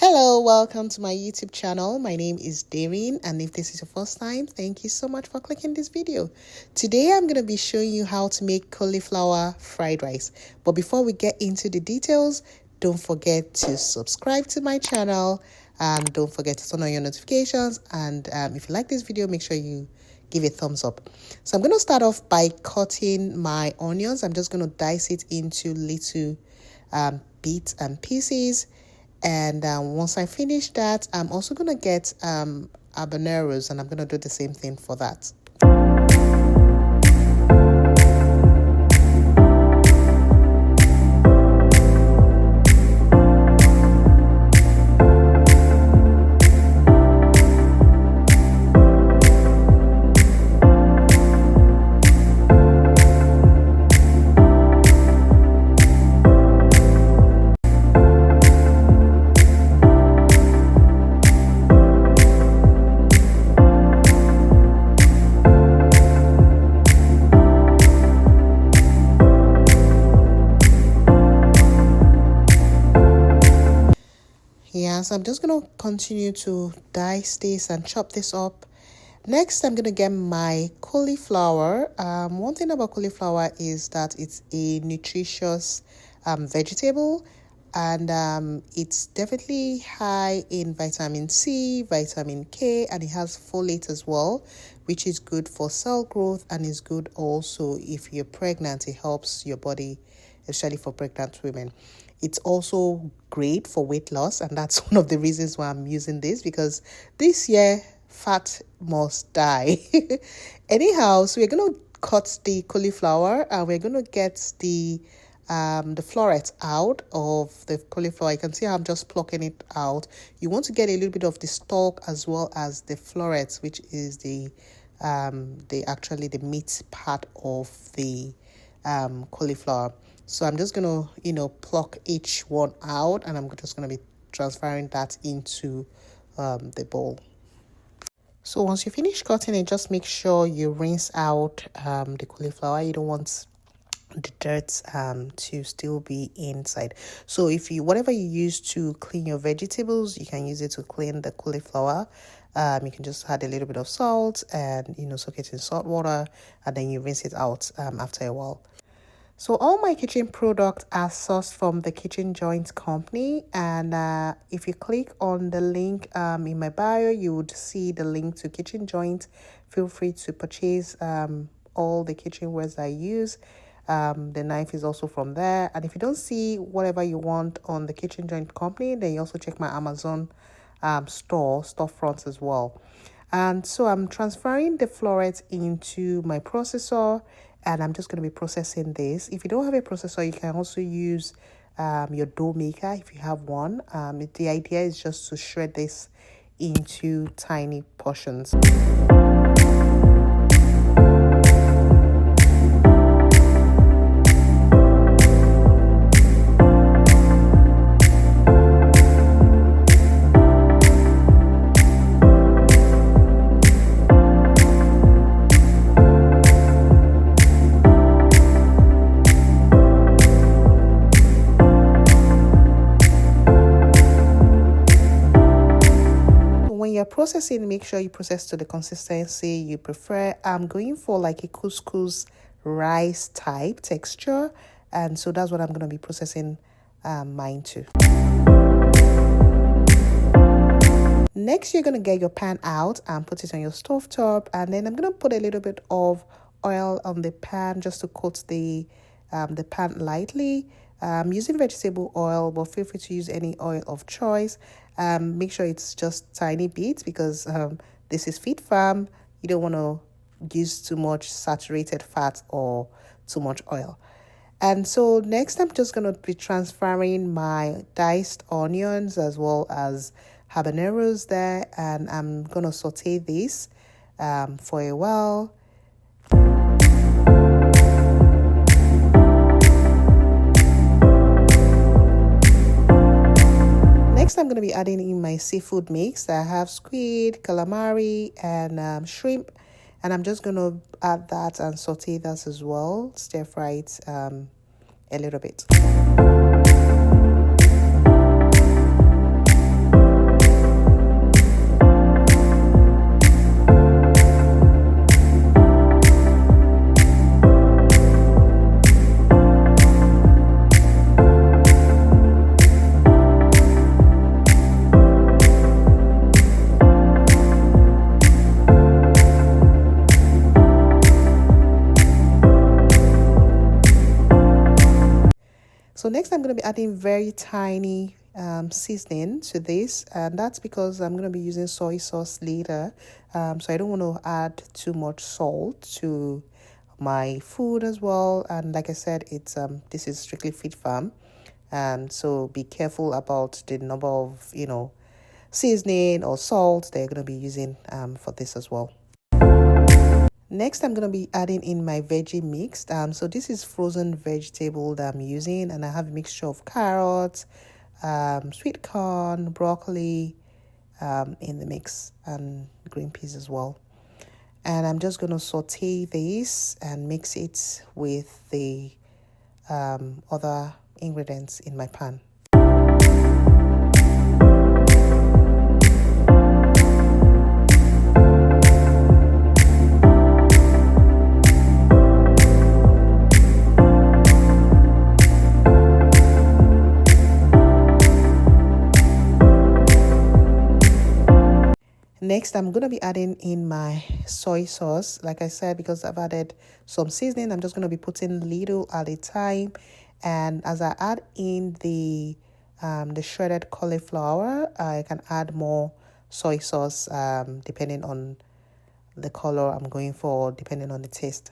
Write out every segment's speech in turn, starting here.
Hello, welcome to my YouTube channel. My name is Darin, and if this is your first time, thank you so much for clicking this video. Today I'm going to be showing you how to make cauliflower fried rice. But before we get into the details, don't forget to subscribe to my channel and don't forget to turn on your notifications. And if you like this video, make sure you give a thumbs up. So I'm going to start off by cutting my onions. I'm just going to dice it into little bits and pieces. And once I finish that, I'm also going to get habaneros, and I'm going to do the same thing for that. Yeah, so I'm just going to continue to dice this and chop this up. Next, I'm going to get my cauliflower. One thing about cauliflower is that it's a nutritious vegetable, and it's definitely high in vitamin C, vitamin K, and it has folate as well, which is good for cell growth and is good also if you're pregnant. It helps your body, especially for pregnant women. It's also great for weight loss, and that's one of the reasons why I'm using this, because this year fat must die. Anyhow, so we're going to cut the cauliflower and we're going to get the florets out of the cauliflower. You can see how I'm just plucking it out. You want to get a little bit of the stalk as well as the florets, which is the meat part of the cauliflower. So I'm just going to, pluck each one out, and I'm just going to be transferring that into the bowl. So once you finish cutting it, just make sure you rinse out the cauliflower. You don't want the dirt to still be inside. So whatever you use to clean your vegetables, you can use it to clean the cauliflower. You can just add a little bit of salt and soak it in salt water, and then you rinse it out after a while. So all my kitchen products are sourced from the Kitchen Joint company, and if you click on the link in my bio, you would see the link to Kitchen Joint. Feel free to purchase all the kitchenwares I use. The knife is also from there, and if you don't see whatever you want on the Kitchen Joint company, then you also check my Amazon storefronts as well. And so I'm transferring the florets into my processor, and I'm just going to be processing this. If you don't have a processor, you can also use your dough maker if you have one. The idea is just to shred this into tiny portions. Processing, make sure you process to the consistency you prefer. I'm going for like a couscous rice type texture, and so that's what I'm going to be processing mine to. Next, you're going to get your pan out and put it on your stove top, and then I'm going to put a little bit of oil on the pan just to coat the pan lightly. Using vegetable oil, but feel free to use any oil of choice. Make sure it's just tiny bits, because this is feed farm. You don't want to use too much saturated fat or too much oil. And so next, I'm just going to be transferring my diced onions as well as habaneros there, and I'm going to saute this for a while. Next, I'm going to be adding in my seafood mix. I have squid, calamari, and shrimp, and I'm just going to add that and saute that as well. Stir fry it a little bit. next I'm going to be adding very tiny seasoning to this, and that's because I'm going to be using soy sauce later. So I don't want to add too much salt to my food as well. And like I said, it's this is strictly fit farm, so be careful about the number of seasoning or salt they're going to be using for this as well. Next, I'm going to be adding in my veggie mix. So this is frozen vegetable that I'm using, and I have a mixture of carrots, sweet corn, broccoli in the mix, and green peas as well. And I'm just going to saute this and mix it with the other ingredients in my pan. Next, I'm going to be adding in my soy sauce. Like I said, because I've added some seasoning, I'm just going to be putting little at a time. And as I add in the shredded cauliflower, I can add more soy sauce depending on the color I'm going for, depending on the taste.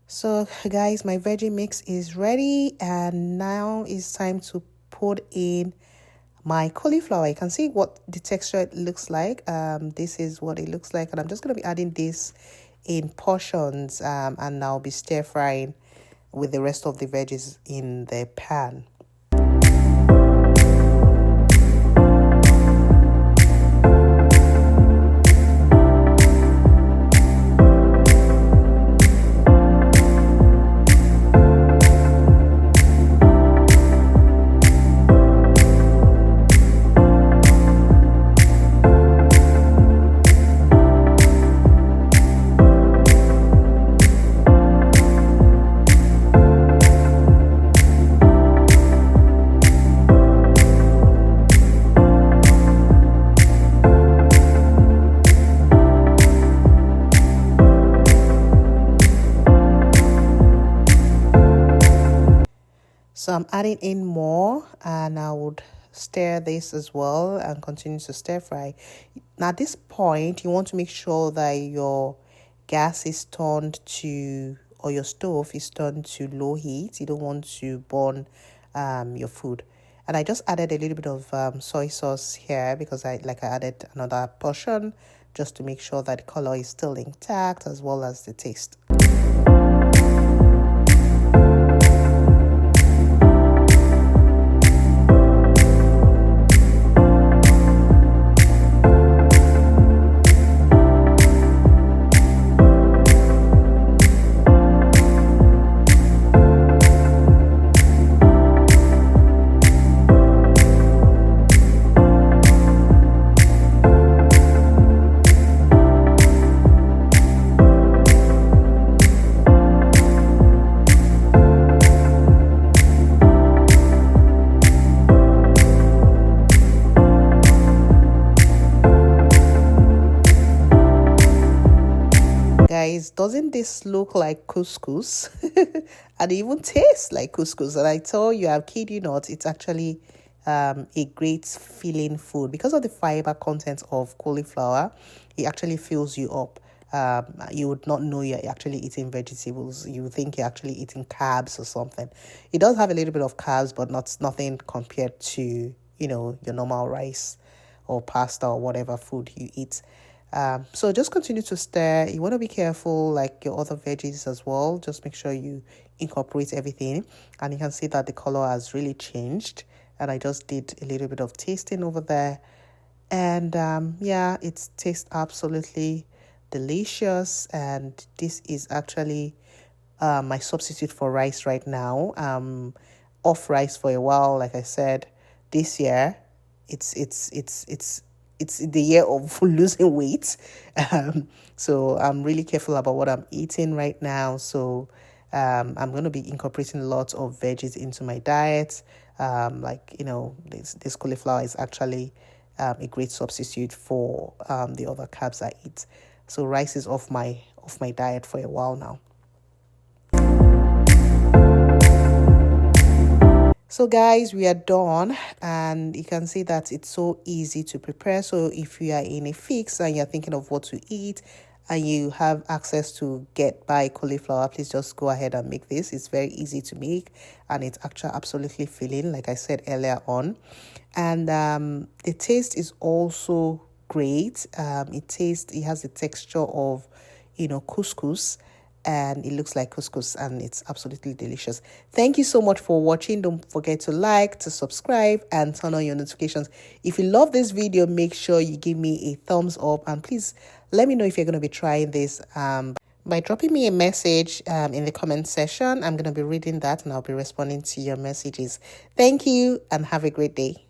So guys, my veggie mix is ready, and now it's time to put in my cauliflower. You can see what the texture looks like. This is what it looks like, and I'm just going to be adding this in portions, and I'll be stir frying with the rest of the veggies in the pan. So I'm adding in more, and I would stir this as well and continue to stir fry. Now at this point, you want to make sure that your gas is turned to, or your stove is turned to low heat. You don't want to burn your food. And I just added a little bit of soy sauce here because I added another portion just to make sure that the color is still intact as well as the taste. Guys, doesn't this look like couscous? And it even tastes like couscous. And I tell you, I kid you not, it's actually a great filling food because of the fiber content of cauliflower. It actually fills you up. You would not know you're actually eating vegetables. You would think you're actually eating carbs or something. It does have a little bit of carbs, but nothing compared to your normal rice or pasta or whatever food you eat. So just continue to stir. You want to be careful like your other veggies as well. Just make sure you incorporate everything, and you can see that the color has really changed. And I just did a little bit of tasting over there, and yeah, it tastes absolutely delicious. And this is actually my substitute for rice right now. Off rice for a while, like I said. This year it's the year of losing weight. So I'm really careful about what I'm eating right now. So I'm going to be incorporating lots of veggies into my diet. Like, this cauliflower is actually a great substitute for the other carbs I eat. So rice is off my diet for a while now. So guys, we are done, and you can see that it's so easy to prepare. So if you are in a fix and you're thinking of what to eat and you have access to buy cauliflower, please just go ahead and make this. It's very easy to make, and it's actually absolutely filling, like I said earlier on. And the taste is also great. It has the texture of couscous, and it looks like couscous, and it's absolutely delicious. Thank you so much for watching. Don't forget to like, to subscribe, and turn on your notifications. If you love this video, make sure you give me a thumbs up, and please let me know if you're going to be trying this by dropping me a message in the comment section. I'm going to be reading that, and I'll be responding to your messages. Thank you, and have a great day.